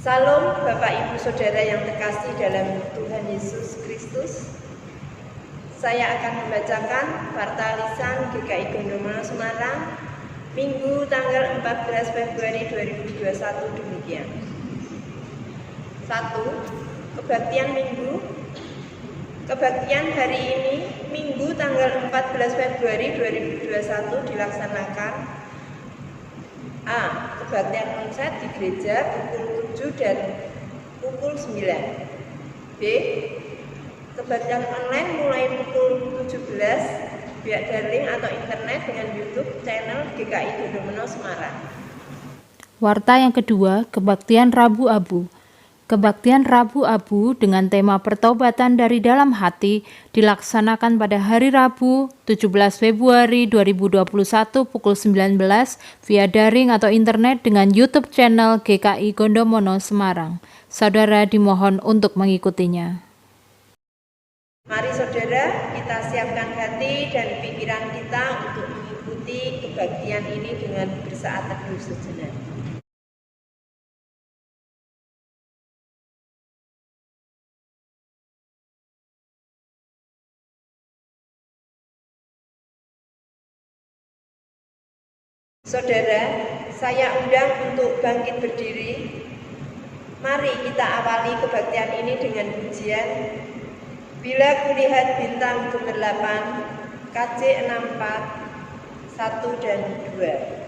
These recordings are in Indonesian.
Salam Bapak Ibu Saudara yang terkasih dalam Tuhan Yesus Kristus. Saya akan membacakan Warta Lisan GKI Gondomono Semarang Minggu tanggal 14 Februari 2021 demikian. 1. Kebaktian Minggu. Kebaktian hari ini Minggu tanggal 14 Februari 2021 dilaksanakan A. Kebaktian konser di gereja pukul 7 dan pukul 9. B. Kebaktian online mulai pukul 17 via daring atau internet dengan YouTube channel GKI Gondomono Semarang. Warta yang kedua, Kebaktian Rabu Abu. Kebaktian Rabu Abu dengan tema pertobatan dari dalam hati dilaksanakan pada hari Rabu 17 Februari 2021 pukul 19 via daring atau internet dengan YouTube channel GKI Gondomono Semarang. Saudara dimohon untuk mengikutinya. Mari saudara, kita siapkan hati dan pikiran kita untuk mengikuti kebaktian ini dengan bersaat teduh sejenak. Saudara, saya undang untuk bangkit berdiri. Mari kita awali kebaktian ini dengan pujian. Bila kulihat bintang gemerlapan, KJ 64, 1 dan 2.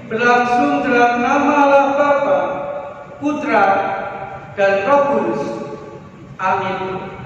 berlangsung dalam nama Allah Bapa, Putra, dan Roh Kudus. Amin.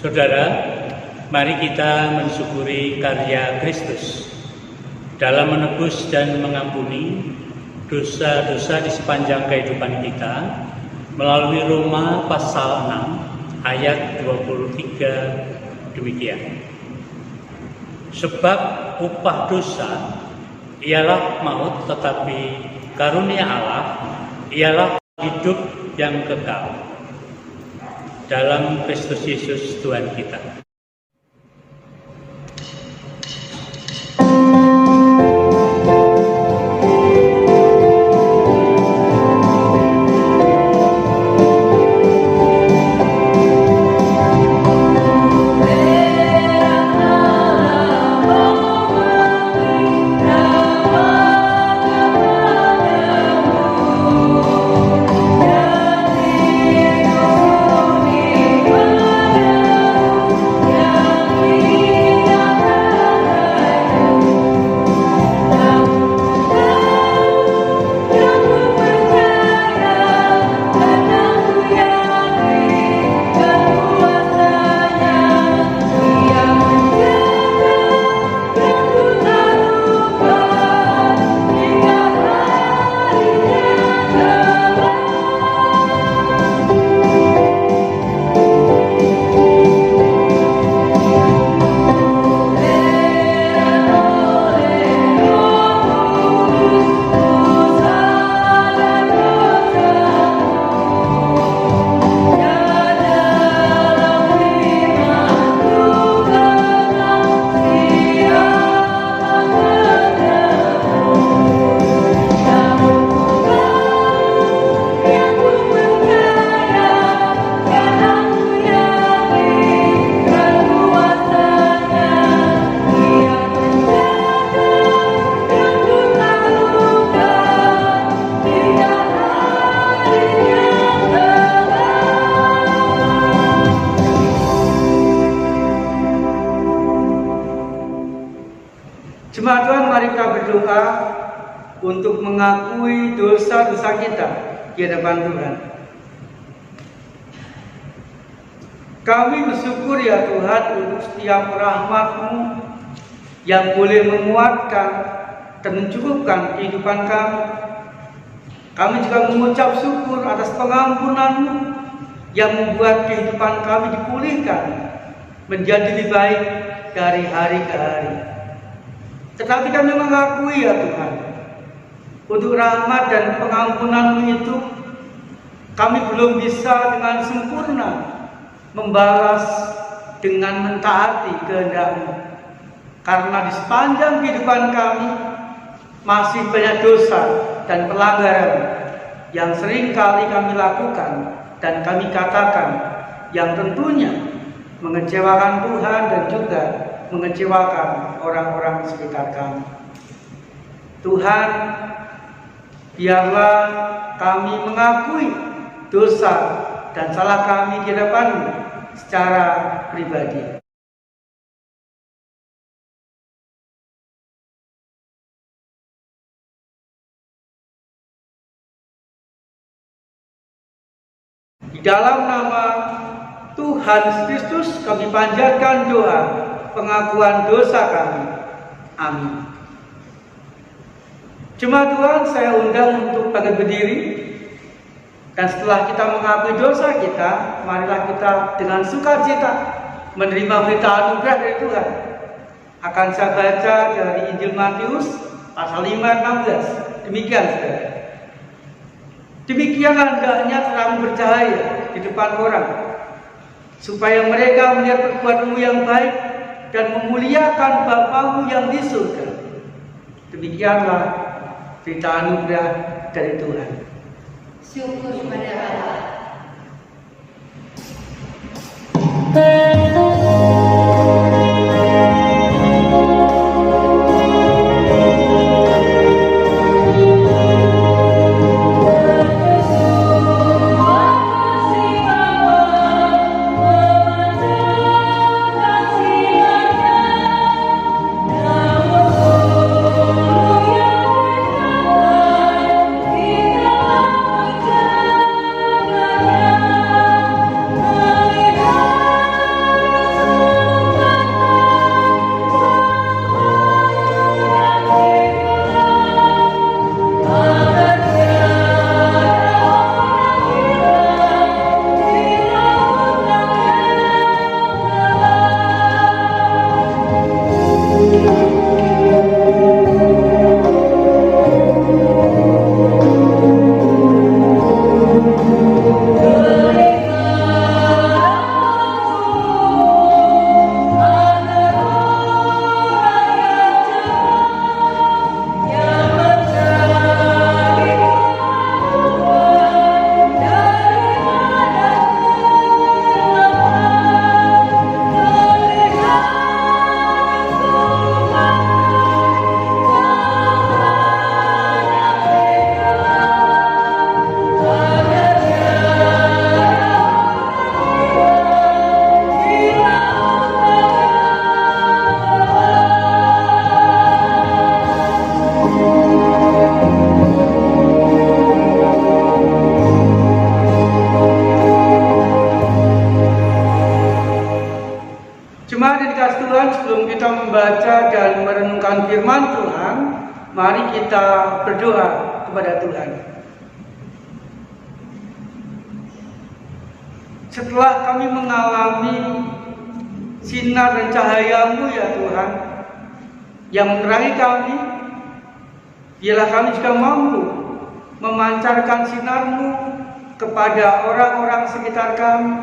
Saudara, mari kita mensyukuri karya Kristus dalam menebus dan mengampuni dosa-dosa di sepanjang kehidupan kita melalui Roma pasal 6 ayat 23 demikian. Sebab upah dosa ialah maut, tetapi karunia Allah ialah hidup yang kekal dalam Kristus Yesus Tuhan kita. Jemaat Tuhan, mari kita berdoa untuk mengakui dosa-dosa kita di hadapan Tuhan. Kami bersyukur ya Tuhan untuk setiap rahmat-Mu yang boleh menguatkan dan mencukupkan kehidupan kami. Kami juga mengucap syukur atas pengampunan-Mu yang membuat kehidupan kami dipulihkan menjadi lebih baik dari hari ke hari. Tetapi kami mengakui ya Tuhan, untuk rahmat dan pengampunan-Mu itu kami belum bisa dengan sempurna membalas dengan mentaati kehendak-Mu. Karena di sepanjang kehidupan kami masih banyak dosa dan pelanggaran yang sering kali kami lakukan dan kami katakan yang tentunya mengecewakan Tuhan dan juga mengecewakan orang-orang sekitar kami. Tuhan, biarlah kami mengakui dosa dan salah kami di hadapan-Mu secara pribadi. Di dalam nama Tuhan Kristus kami panjatkan doa pengakuan dosa kami. Amin. Jemaat Tuhan, saya undang untuk bangkit berdiri. Dan setelah kita mengakui dosa kita, marilah kita dengan sukacita menerima berita anugerah dari Tuhan. Akan saya baca dari Injil Matius pasal 5 ayat 16. Demikian saudara. Demikian hendaknya terang bercahaya di depan orang, supaya mereka melihat perbuatanmu yang baik dan memuliakan Bapa-Mu yang di surga. Demikianlah berita anugerah dari Tuhan. Syukur kepada Allah. firman Tuhan, mari kita berdoa kepada Tuhan. Setelah kami mengalami sinar dan cahaya-Mu ya Tuhan, yang menerangi kami, biarlah kami juga mampu memancarkan sinar-Mu kepada orang-orang sekitar kami,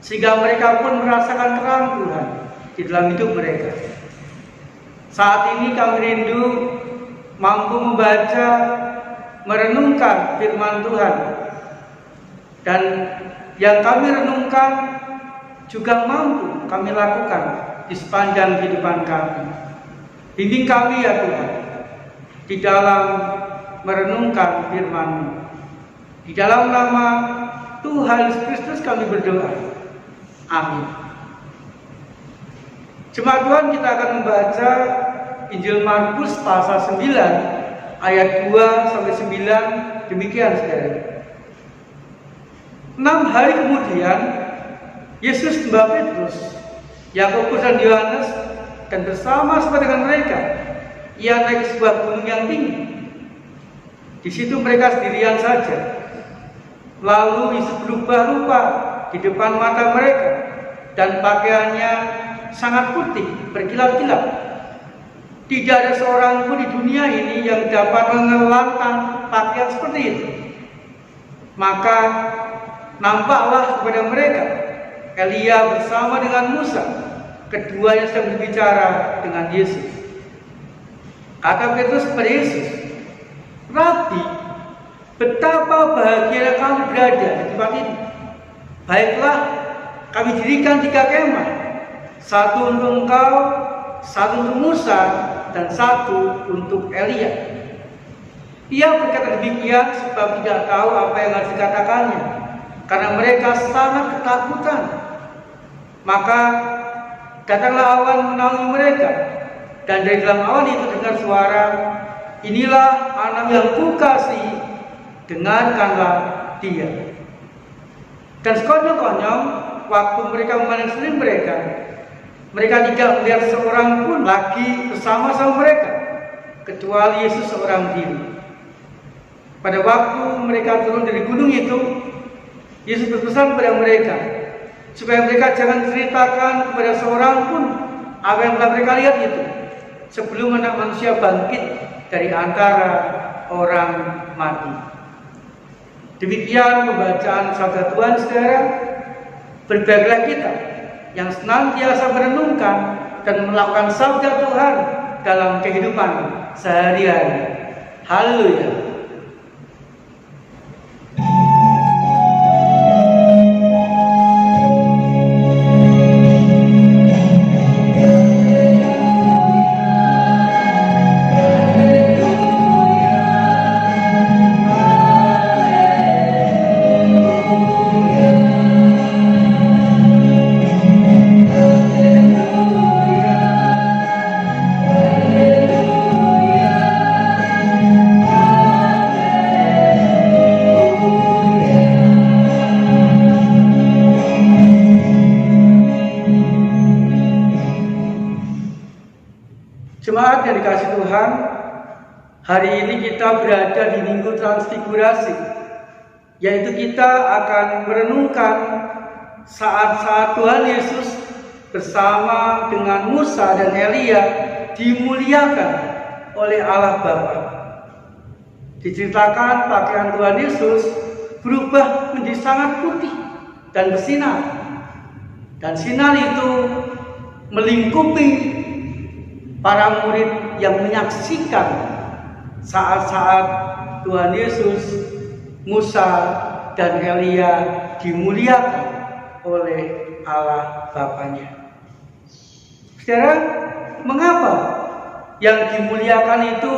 sehingga mereka pun merasakan terang Tuhan di dalam hidup mereka. Saat ini kami rindu mampu membaca, merenungkan firman Tuhan, dan yang kami renungkan juga mampu kami lakukan di sepanjang kehidupan kami. Bimbing kami ya Tuhan di dalam merenungkan firman-Mu. Di dalam nama Tuhan Yesus Kristus kami berdoa. Amin. Jemaat Tuhan, kita akan membaca Injil Markus pasal 9 ayat 2 sampai 9. Demikian saudara. 6 hari kemudian Yesus membawa Petrus, Yakobus dan Yohanes, dan bersama-sama dengan mereka ia naik ke sebuah gunung yang tinggi. Di situ mereka sendirian saja. Lalu Yesus berubah rupa di depan mata mereka, dan pakaiannya sangat putih, berkilat-kilat. Tidak ada seorang pun di dunia ini yang dapat mengelantang pakaian seperti itu. Maka nampaklah kepada mereka Elia bersama dengan Musa, keduanya sedang berbicara dengan Yesus. Kata Petrus kepada Yesus, "Rabi, betapa bahagia kami berada di tempat ini. Baiklah, kami dirikan 3 kemah, satu untuk engkau, satu untuk Musa, dan satu untuk Elia." Ia berkata demikian sebab tidak tahu apa yang harus dikatakannya, karena mereka sangat ketakutan. Maka datanglah awan menaungi mereka, dan dari dalam awan itu dengar suara, "Inilah anak yang kukasihi, dengarkanlah dia." Dan sekonyong-konyong waktu mereka memandang sekeliling mereka, mereka tidak melihat seorang pun lagi bersama-sama mereka, kecuali Yesus seorang diri. Pada waktu mereka turun dari gunung itu, Yesus berpesan kepada mereka supaya mereka jangan ceritakan kepada seorang pun apa yang telah mereka lihat itu, sebelum Anak Manusia bangkit dari antara orang mati. Demikian pembacaan sabda Tuhan, saudara. Berbahagialah kita yang senantiasa merenungkan dan melakukan sabda Tuhan dalam kehidupan sehari-hari. Haleluya. Jemaat yang dikasihi Tuhan, hari ini kita berada di Minggu Transfigurasi, yaitu kita akan merenungkan saat-saat Tuhan Yesus bersama dengan Musa dan Elia dimuliakan oleh Allah Bapa. Diceritakan pakaian Tuhan Yesus berubah menjadi sangat putih dan bersinar, dan sinar itu melingkupi para murid yang menyaksikan saat-saat Tuhan Yesus, Musa, dan Elia dimuliakan oleh Allah Bapanya. Saudara, mengapa yang dimuliakan itu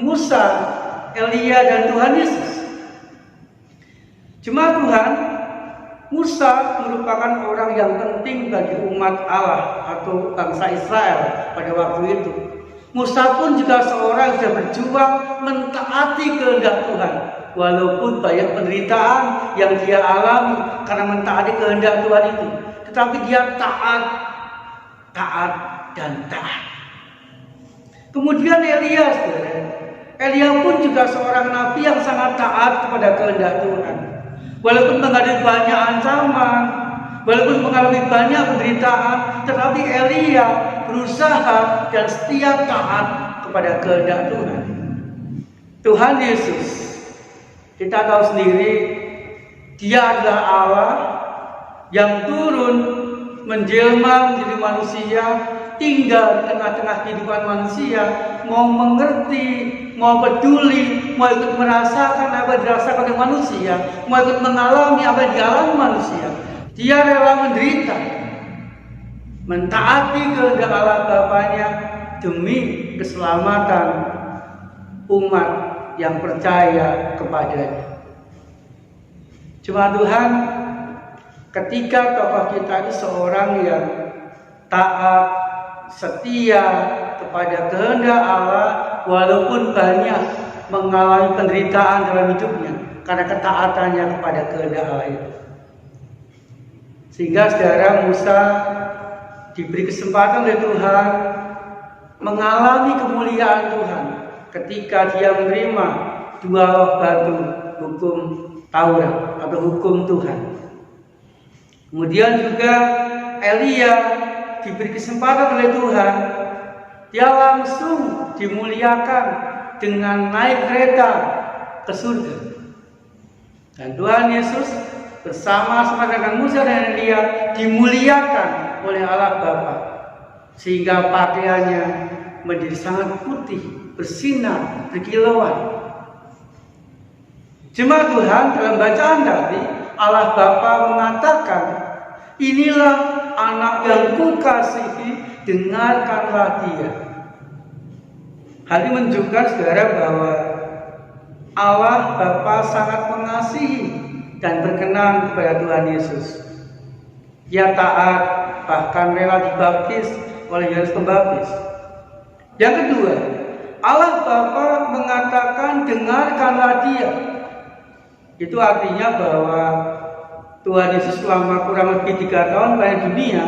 Musa, Elia, dan Tuhan Yesus? Jemaat Tuhan, Musa merupakan orang yang penting bagi umat Allah atau bangsa Israel pada waktu itu. Musa pun juga seorang yang sudah berjuang mentaati kehendak Tuhan, walaupun banyak penderitaan yang dia alami karena mentaati kehendak Tuhan itu. Tetapi dia taat dan taat. Kemudian Elia, saudara. Elia pun juga seorang nabi yang sangat taat kepada kehendak Tuhan. Walaupun menghadapi banyak ancaman, walaupun mengalami banyak penderitaan, tetapi Elia berusaha dan setia taat kepada kehendak Tuhan. Tuhan Yesus, kita tahu sendiri, Dia adalah Allah yang turun menjelma menjadi manusia, tinggal di tengah-tengah kehidupan manusia, mau mengerti, mau peduli, mau ikut merasakan apa yang dirasakan oleh manusia, mau ikut mengalami apa yang dialami manusia. Dia rela menderita, mentaati kehendak Allah Bapanya demi keselamatan umat yang percaya kepadanya. Cuma Tuhan, ketika tokoh kita itu seorang yang taat, setia kepada kehendak Allah, walaupun banyak mengalami penderitaan dalam hidupnya karena ketaatannya kepada kehendak Allah itu. Sehingga saudara, Musa diberi kesempatan oleh Tuhan mengalami kemuliaan Tuhan ketika dia menerima 2 loh batu hukum Taurat atau hukum Tuhan. Kemudian juga Elia diberi kesempatan oleh Tuhan, dia langsung dimuliakan dengan naik kereta ke surga. Dan Tuhan Yesus bersama-sama dengan Musa dan Elia dimuliakan oleh Allah Bapa, sehingga pakaiannya menjadi sangat putih, bersinar, berkilauan. Jemaat Tuhan, dalam bacaan tadi Allah Bapa mengatakan, inilah anak yang kukasihi, dengarkanlah dia. Hal ini menunjukkan saudara bahwa Allah Bapa sangat mengasihi dan berkenan kepada Tuhan Yesus. Dia taat, bahkan rela dibaptis oleh Yohanes Pembaptis. Yang kedua, Allah Bapa mengatakan dengarkanlah dia. Itu artinya bahwa Tuhan Yesus selama kurang lebih 3 tahun pada dunia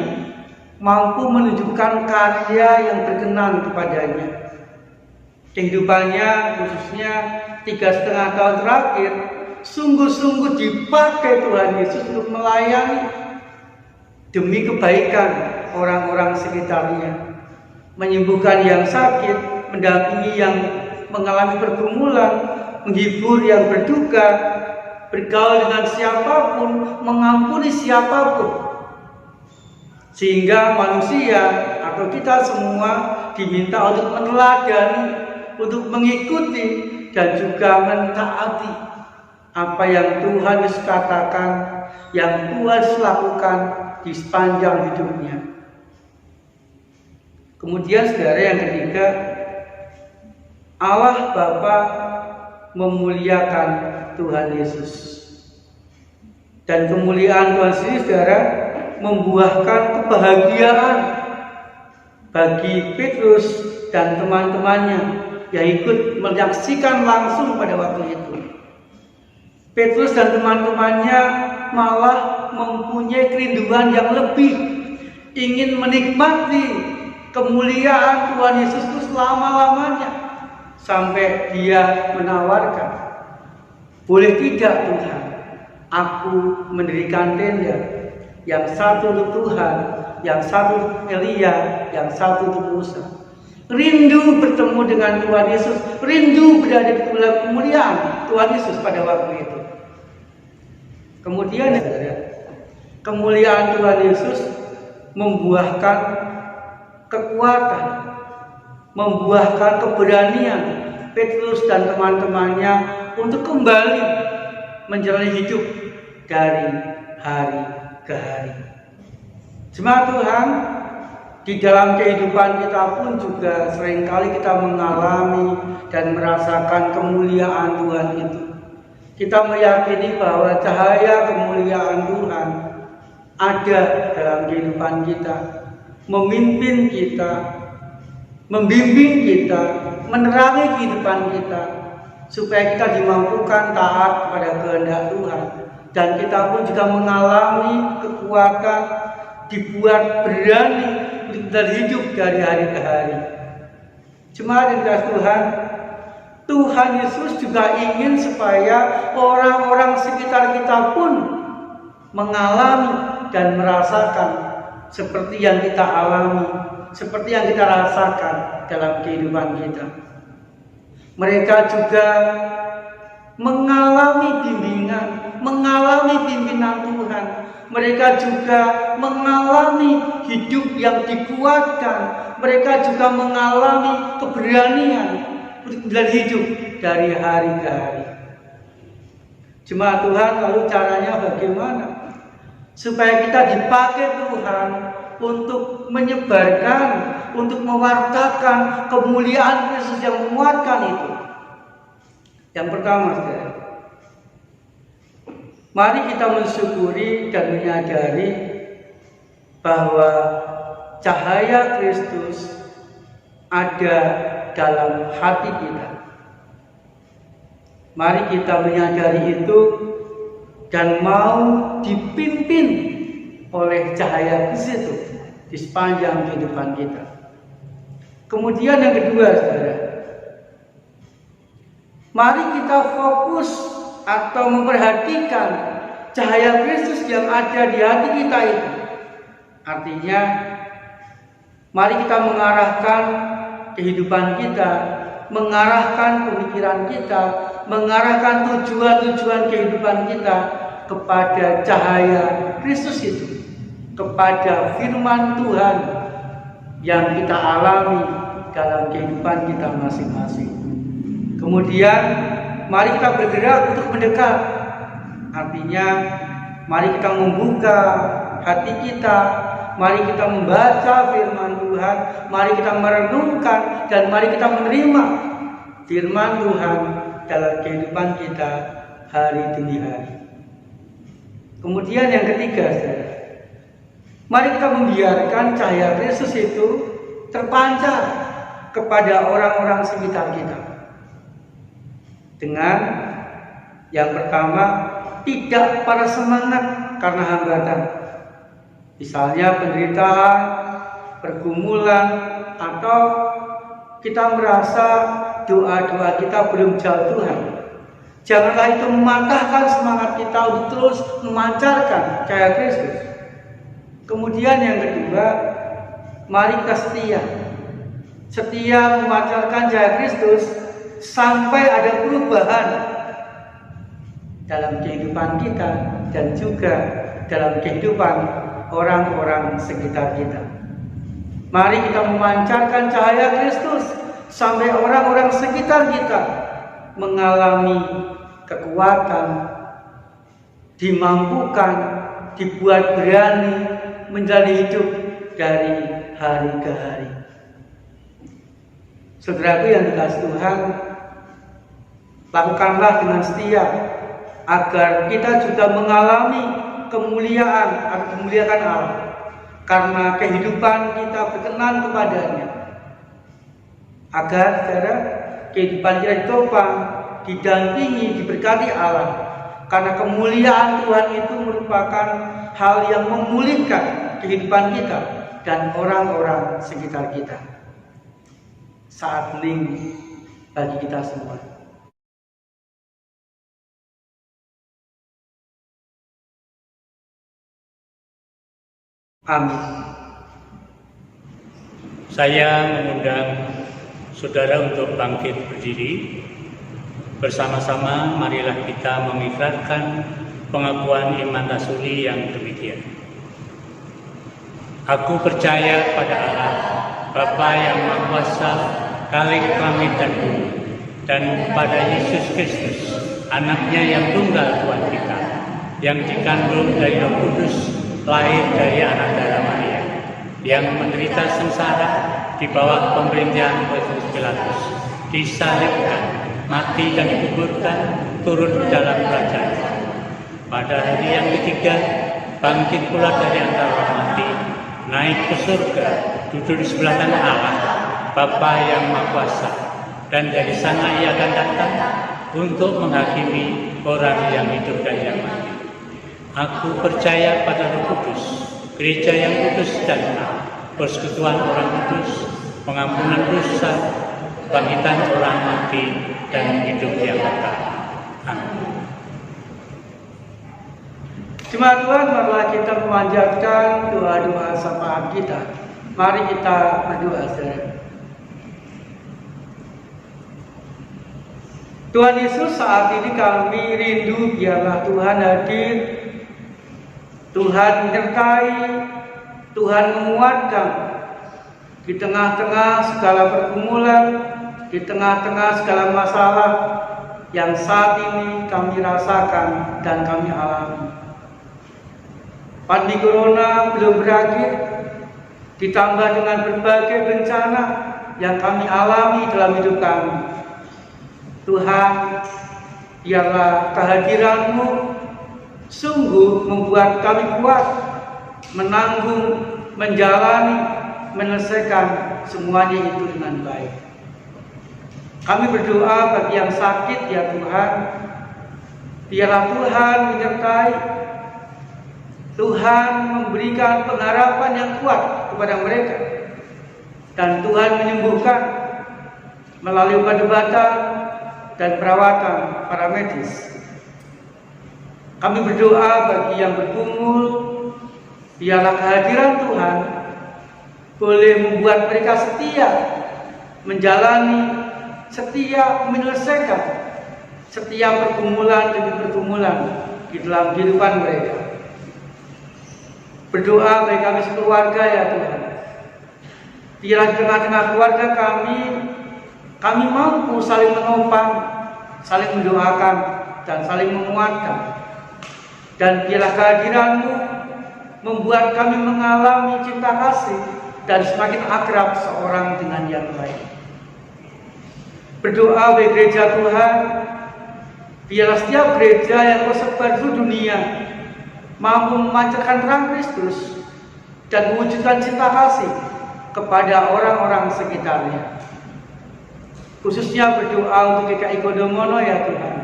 mampu menunjukkan karya yang berkenan kepadanya. Kehidupannya khususnya 3,5 tahun terakhir sungguh-sungguh dipakai Tuhan Yesus untuk melayani demi kebaikan orang-orang sekitarnya, menyembuhkan yang sakit, mendampingi yang mengalami pergumulan, menghibur yang berduka, bergaul dengan siapapun, mengampuni siapapun. Sehingga manusia atau kita semua diminta untuk meneladani, untuk mengikuti dan juga mentaati apa yang Tuhan Yesus katakan, yang Tuhan Yesus lakukan di sepanjang hidupnya. Kemudian saudara, yang ketiga, Allah Bapa memuliakan Tuhan Yesus. Dan kemuliaan Tuhan Yesus, saudara, membuahkan kebahagiaan bagi Petrus dan teman-temannya yang ikut menyaksikan langsung pada waktu itu. Petrus dan teman-temannya malah mempunyai kerinduan yang lebih, ingin menikmati kemuliaan Tuhan Yesus itu selama-lamanya, sampai dia menawarkan, boleh tidak Tuhan, aku mendirikan tenda, yang satu untuk Tuhan, yang satu untuk Elia, yang satu untuk Musa. Rindu bertemu dengan Tuhan Yesus, rindu berada di kemuliaan Tuhan Yesus pada waktu itu. Kemudian kemuliaan Tuhan Yesus membuahkan kekuatan, membuahkan keberanian Petrus dan teman-temannya untuk kembali menjalani hidup dari hari ke hari. Jemaat Tuhan, di dalam kehidupan kita pun juga seringkali kita mengalami dan merasakan kemuliaan Tuhan itu. Kita meyakini bahwa cahaya kemuliaan Tuhan ada dalam kehidupan kita, memimpin kita, membimbing kita, menerangi kehidupan kita, supaya kita dimampukan taat kepada kehendak Tuhan. Dan kita pun juga mengalami kekuatan, dibuat berani untuk hidup dari hari ke hari. Jemaat yang dikasihi Tuhan, Tuhan Yesus juga ingin supaya orang-orang sekitar kita pun mengalami dan merasakan seperti yang kita alami, seperti yang kita rasakan dalam kehidupan kita. Mereka juga mengalami bimbingan, mengalami pimpinan Tuhan. Mereka juga mengalami hidup yang dikuatkan. Mereka juga mengalami keberanian untuk hidup dari hari ke hari. Jemaat Tuhan, lalu caranya bagaimana? Supaya kita dipakai Tuhan untuk menyebarkan, untuk mewartakan kemuliaan Kristus yang menguatkan itu. Yang pertama, saudara, mari kita mensyukuri dan menyadari bahwa cahaya Kristus ada dalam hati kita. Mari kita menyadari itu dan mau dipimpin oleh cahaya Kristus itu di sepanjang kehidupan kita. Kemudian yang kedua, saudara, mari kita fokus atau memperhatikan cahaya Kristus yang ada di hati kita itu. Artinya, mari kita mengarahkan kehidupan kita, mengarahkan pemikiran kita, mengarahkan tujuan-tujuan kehidupan kita kepada cahaya Kristus itu, kepada firman Tuhan yang kita alami dalam kehidupan kita masing-masing. Kemudian mari kita bergerak untuk mendekat. Artinya mari kita membuka hati kita, mari kita membaca firman Tuhan, mari kita merenungkan dan mari kita menerima firman Tuhan dalam kehidupan kita hari demi hari. Kemudian yang ketiga, saudara, mari kita membiarkan cahaya Kristus itu terpancar kepada orang-orang sekitar kita. Dengan yang pertama, tidak pada semangat karena hambatan. Misalnya penderitaan, pergumulan, atau kita merasa doa-doa kita belum jauh Tuhan. Janganlah itu mematahkan semangat kita untuk terus memancarkan cahaya Kristus. Kemudian yang kedua, mari kita setia memancarkan cahaya Kristus sampai ada perubahan dalam kehidupan kita dan juga dalam kehidupan orang-orang sekitar kita. Mari kita memancarkan cahaya Kristus sampai orang-orang sekitar kita mengalami kekuatan, dimampukan, dibuat berani menjalani hidup dari hari ke hari. Saudaraku yang dikasihi Tuhan, lakukanlah dengan setia agar kita juga mengalami kemuliaan atau kemuliaan Allah, karena kehidupan kita berkenan kepadanya. Agar saudara, kehidupan kita ditopang, didampingi, diberkati Allah, karena kemuliaan Tuhan itu merupakan hal yang memulihkan kehidupan kita dan orang-orang sekitar kita. Saat hening bagi kita semua. Amin. Saya mengundang saudara untuk bangkit berdiri. Bersama-sama marilah kita mengikrarkan pengakuan iman rasuli yang demikian. Aku percaya pada Allah, Bapa yang Maha Kuasa, Khalik langit dan bumi, dan pada Yesus Kristus, Anaknya yang tunggal Tuhan kita, yang dikandung dari Roh Kudus, lahir dari anak darah Maria, yang menderita sengsara di bawah pemerintahan Pontius Pilatus, disalibkan, mati dan dikuburkan, turun ke dalam kerajaan. Pada hari yang ketiga, bangkit pula dari antara orang mati, naik ke surga, duduk di sebelah kanan Allah, Bapa yang Maha Kuasa, dan dari sana Ia akan datang untuk menghakimi orang yang hidup dan yang mati. Aku percaya pada Roh Kudus, gereja yang kudus dan benar, persekutuan orang kudus, pengampunan dosa, kebangkitan orang mati, dan hidup yang kekal. Amin. Jemaat Tuhan, marilah kita memanjatkan doa-doa syafaat kita. Mari kita berdoa, saudara. Tuhan Yesus, saat ini kami rindu biarlah Tuhan hadir, Tuhan menyertai, Tuhan menguatkan di tengah-tengah segala pergumulan, di tengah-tengah segala masalah yang saat ini kami rasakan dan kami alami. Pandemi Corona belum berakhir, ditambah dengan berbagai bencana yang kami alami dalam hidup kami. Tuhan, biarlah kehadiran-Mu sungguh membuat kami kuat, menanggung, menjalani, menyelesaikan semuanya itu dengan baik. Kami berdoa bagi yang sakit, ya Tuhan, biarlah Tuhan menyertai, Tuhan memberikan pengharapan yang kuat kepada mereka, dan Tuhan menyembuhkan melalui obat-obatan dan perawatan para medis. Kami berdoa bagi yang bergumul, biarlah kehadiran Tuhan boleh membuat mereka setia menjalani, setia menyelesaikan setiap pergumulan demi pergumulan di dalam kehidupan mereka. Berdoa bagi kami sekeluarga, ya Tuhan, biarlah di tengah-tengah keluarga kami mampu saling menopang, saling mendoakan, dan saling menguatkan. Dan biarlah kehadiran-Mu membuat kami mengalami cinta kasih dan semakin akrab seorang dengan yang lain. Berdoa bagi gereja Tuhan, biarlah setiap gereja yang tersebar di seluruh dunia mampu memancarkan terang Kristus dan mewujudkan cinta kasih kepada orang-orang sekitarnya. Khususnya berdoa untuk GKI Gondomono, ya Tuhan,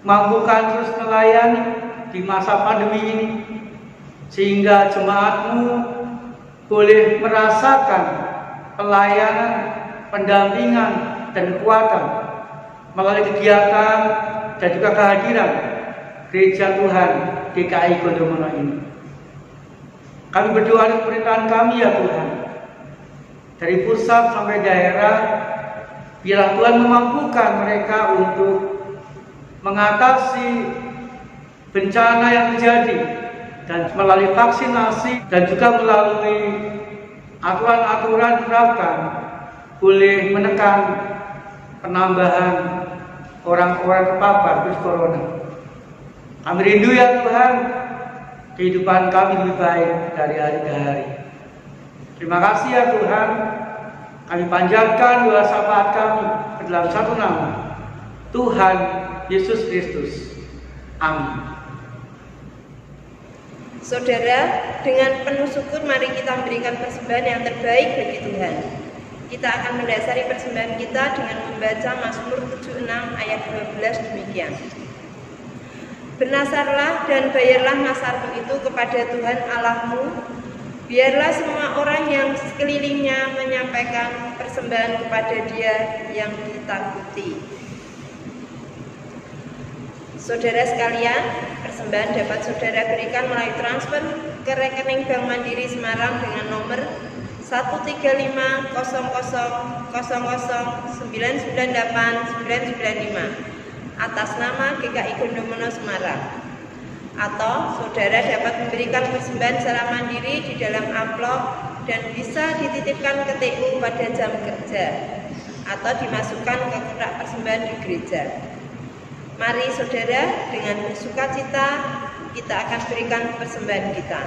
mampukan terus melayani di masa pandemi ini, sehingga jemaat-Mu boleh merasakan pelayanan, pendampingan, dan kekuatan melalui kegiatan dan juga kehadiran Gereja Tuhan GKI Gondomono ini. Kami berdoa di pemerintahan kami, ya Tuhan, dari pusat sampai daerah, biarlah Tuhan memampukan mereka untuk mengatasi bencana yang terjadi, dan melalui vaksinasi dan juga melalui aturan-aturan diterapkan boleh menekan penambahan orang-orang terpapar virus corona. Kami rindu, ya Tuhan, kehidupan kami lebih baik dari hari ke hari. Terima kasih, ya Tuhan. Kami panjatkan doa syafaat kami ke dalam satu nama, Tuhan Yesus Kristus. Amin. Saudara, dengan penuh syukur mari kita memberikan persembahan yang terbaik bagi Tuhan. Kita akan mendasari persembahan kita dengan membaca Mazmur 76 ayat 12 demikian. Bernasarlah dan bayarlah nasarmu itu kepada Tuhan Allahmu. Biarlah semua orang yang sekelilingnya menyampaikan persembahan kepada Dia yang ditakuti. Saudara sekalian, persembahan dapat saudara berikan melalui transfer ke rekening Bank Mandiri Semarang dengan nomor 1350000099895 atas nama GKI Gondomono Semarang. Atau saudara dapat memberikan persembahan secara mandiri di dalam amplop dan bisa dititipkan ke TU pada jam kerja atau dimasukkan ke kotak persembahan di gereja. Mari saudara, dengan bersukacita kita akan berikan persembahan kita.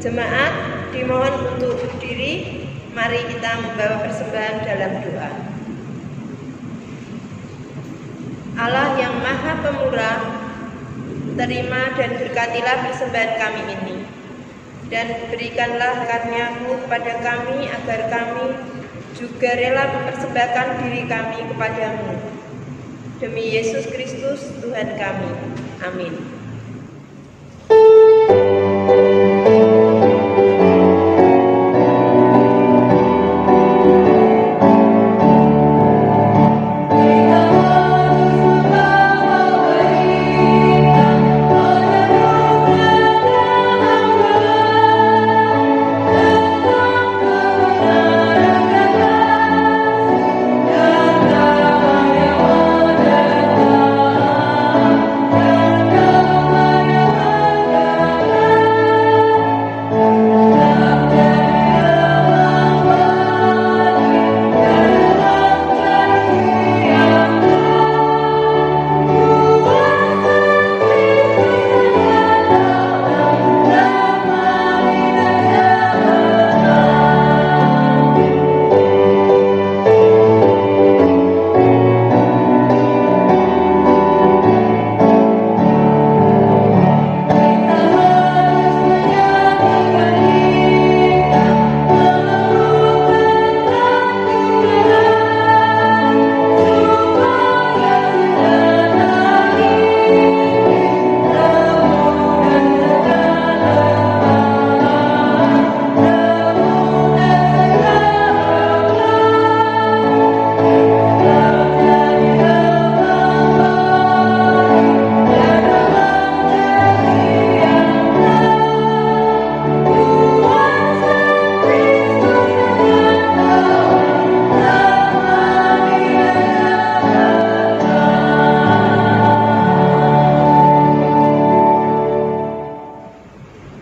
Jemaat dimohon untuk berdiri. Mari kita membawa persembahan dalam doa. Allah yang Maha Pemurah, terima dan berkatilah persembahan kami ini, dan berikanlah karunia-Mu kepada kami agar kami juga rela mempersembahkan diri kami kepadamu. Demi Yesus Kristus Tuhan kami. Amin.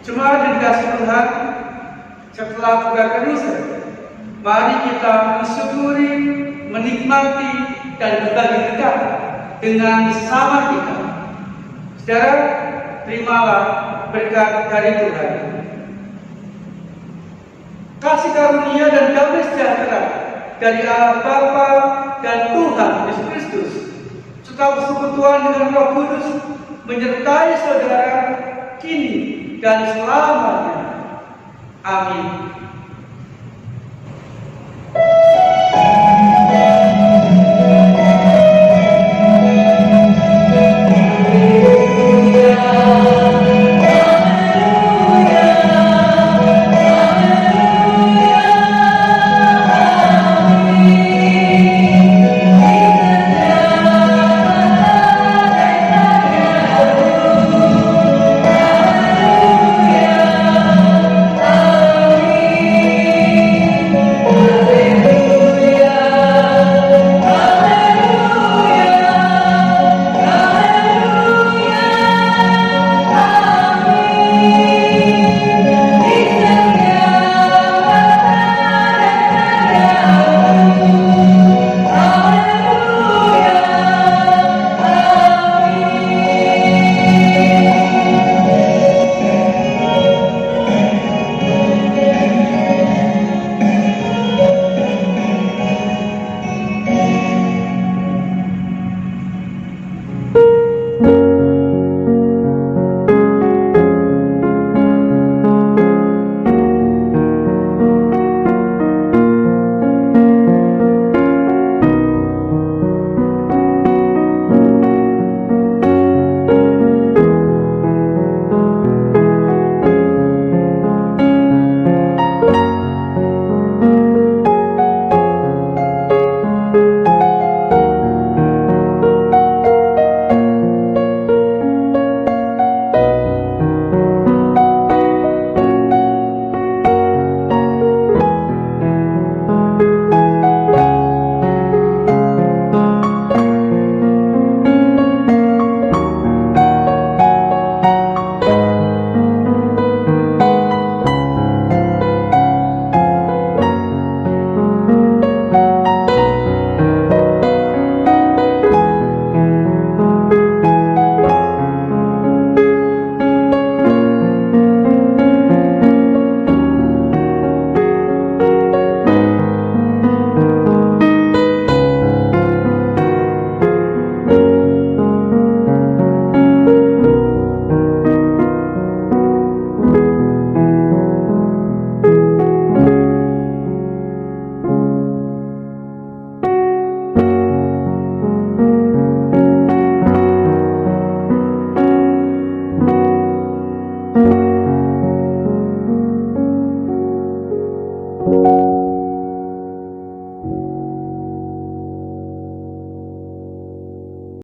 Jemaat yang dikasihi Tuhan, setelah kebakar Rusa, mari kita mensyukuri, menikmati, dan berbagi dekat dengan sesama kita. Saudara, terimalah berkat dari Tuhan. Kasih karunia dan damai sejahtera dari Allah Bapa dan Tuhan Yesus Kristus, serta persekutuan dengan Roh Kudus menyertai saudara kini dan selamanya. Amin.